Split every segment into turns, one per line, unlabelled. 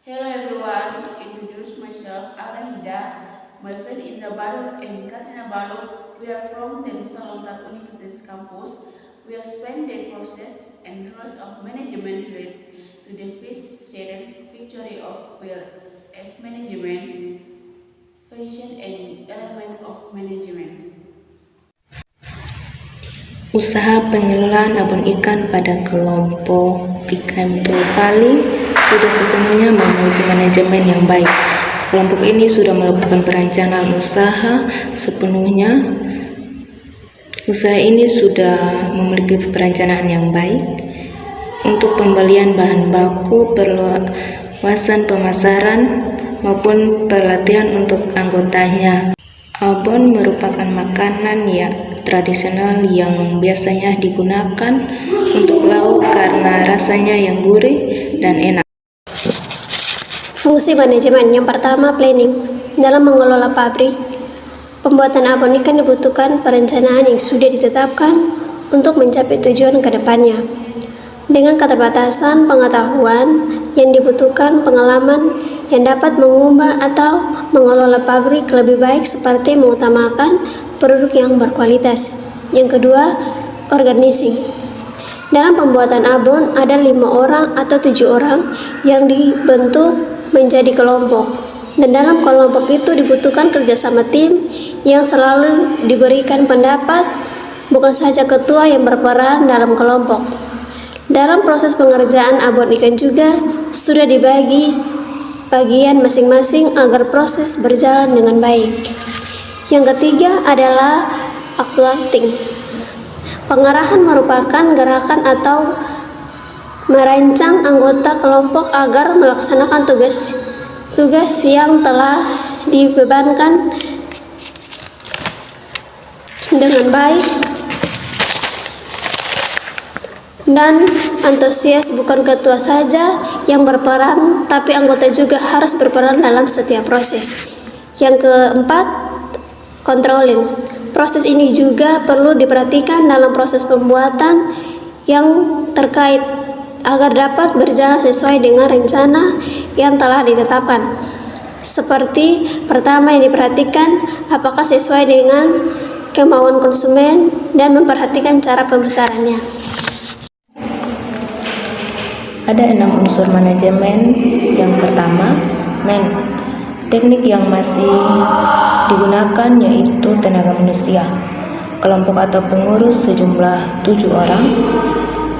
Hello everyone, introduce myself Alahida, my friend Indra Baru and Katrina Balu. We are from the Nusa Lontar University campus. We have spent the process and roles of management leads to the first shared victory of will as management, function and element of management.
Usaha pengelolaan abon ikan pada kelompok Tikampu Valley sudah sepenuhnya memiliki manajemen yang baik. Kelompok ini sudah melakukan perencanaan usaha sepenuhnya. Usaha ini sudah memiliki perencanaan yang baik untuk pembelian bahan baku, perluasan pemasaran, maupun pelatihan untuk anggotanya. Abon merupakan makanan tradisional yang biasanya digunakan untuk lauk karena rasanya yang gurih dan enak.
Fungsi manajemen yang pertama, planning. Dalam mengelola pabrik, pembuatan abon ikan dibutuhkan perencanaan yang sudah ditetapkan untuk mencapai tujuan ke depannya. Dengan keterbatasan pengetahuan yang dibutuhkan pengalaman yang dapat mengubah atau mengelola pabrik lebih baik seperti mengutamakan produk yang berkualitas. Yang kedua, organizing. Dalam pembuatan abon ada 5 orang atau 7 orang yang dibentuk menjadi kelompok, dan dalam kelompok itu dibutuhkan kerjasama tim yang selalu diberikan pendapat, bukan saja ketua yang berperan dalam kelompok. Dalam proses pengerjaan abon ikan juga sudah dibagi bagian masing-masing agar proses berjalan dengan baik. Yang ketiga adalah actuating. Pengarahan merupakan gerakan atau merancang anggota kelompok agar melaksanakan tugas yang telah dibebankan dengan baik dan antusias. Bukan ketua saja yang berperan, tapi anggota juga harus berperan dalam setiap proses. Yang keempat, controlling. Proses ini juga perlu diperhatikan dalam proses pembuatan yang terkait agar dapat berjalan sesuai dengan rencana yang telah ditetapkan. Seperti pertama yang diperhatikan apakah sesuai dengan kemauan konsumen dan memperhatikan cara pemasarannya.
Ada 6 unsur manajemen. Yang pertama, teknik yang masih digunakan yaitu tenaga manusia. Kelompok atau pengurus sejumlah 7 orang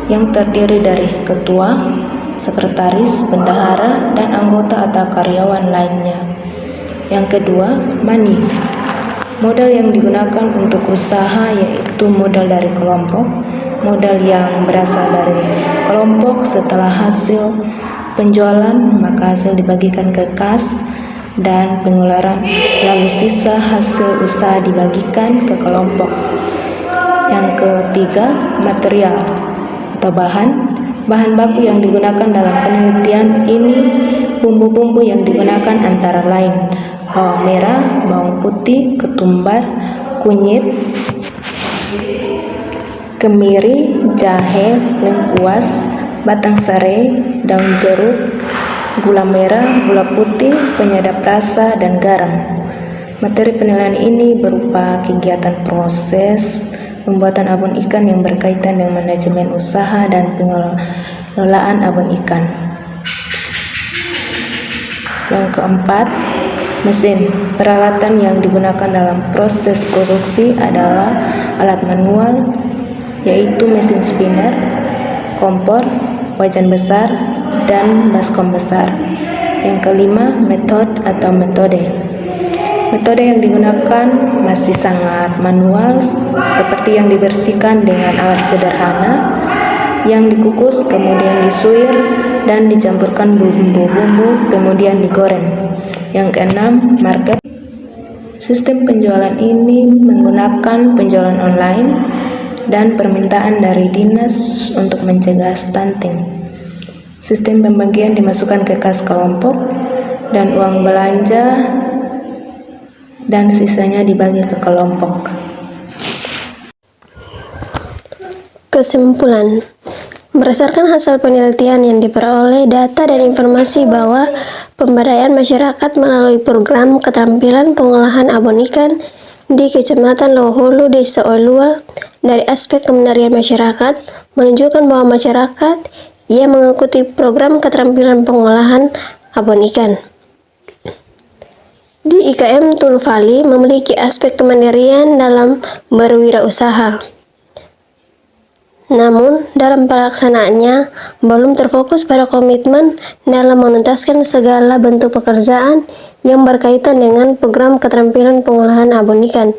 yang terdiri dari ketua, sekretaris, bendahara, dan anggota atau karyawan lainnya. Yang kedua, money. Modal yang digunakan untuk usaha yaitu modal dari kelompok, modal yang berasal dari kelompok. Setelah hasil penjualan, maka hasil dibagikan ke kas dan pengeluaran, lalu sisa hasil usaha dibagikan ke kelompok. Yang ketiga, material atau bahan baku yang digunakan dalam penelitian ini. Bumbu-bumbu yang digunakan antara lain bawang merah, bawang putih, ketumbar, kunyit, kemiri, jahe, lengkuas, batang serai, daun jeruk, gula merah, gula putih, penyedap rasa, dan garam. Materi penilaian ini berupa kegiatan proses pembuatan abon ikan yang berkaitan dengan manajemen usaha dan pengelolaan abon ikan. Yang keempat, mesin. Peralatan yang digunakan dalam proses produksi adalah alat manual, yaitu mesin spinner, kompor, wajan besar, dan baskom besar. Yang kelima, metode. Metode yang digunakan masih sangat manual, seperti yang dibersihkan dengan alat sederhana, yang dikukus, kemudian disuir, dan dicampurkan bumbu-bumbu, kemudian digoreng. Yang keenam, market. Sistem penjualan ini menggunakan penjualan online dan permintaan dari dinas untuk mencegah stunting. Sistem pembagian dimasukkan ke kas kelompok dan uang belanja dan sisanya dibagi ke kelompok.
Kesimpulan, Berdasarkan hasil penelitian yang diperoleh, data dan informasi bahwa pemberdayaan masyarakat melalui program keterampilan pengolahan abon ikan di Kecamatan Loholu, Desa Olua, dari aspek kemandirian masyarakat menunjukkan bahwa masyarakat yang mengikuti program keterampilan pengolahan abon ikan di IKM Tulu Vali memiliki aspek kemandirian dalam berwirausaha. Namun, dalam pelaksanaannya belum terfokus pada komitmen dalam menuntaskan segala bentuk pekerjaan yang berkaitan dengan program keterampilan pengolahan abon ikan.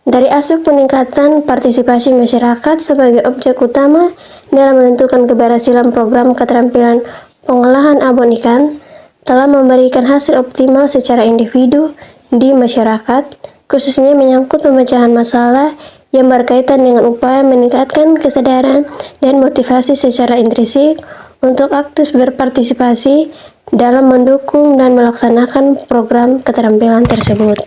Dari aspek peningkatan partisipasi masyarakat sebagai objek utama dalam menentukan keberhasilan program keterampilan pengolahan abon ikan, telah memberikan hasil optimal secara individu di masyarakat, khususnya menyangkut pemecahan masalah yang berkaitan dengan upaya meningkatkan kesadaran dan motivasi secara intrinsik untuk aktif berpartisipasi dalam mendukung dan melaksanakan program keterampilan tersebut.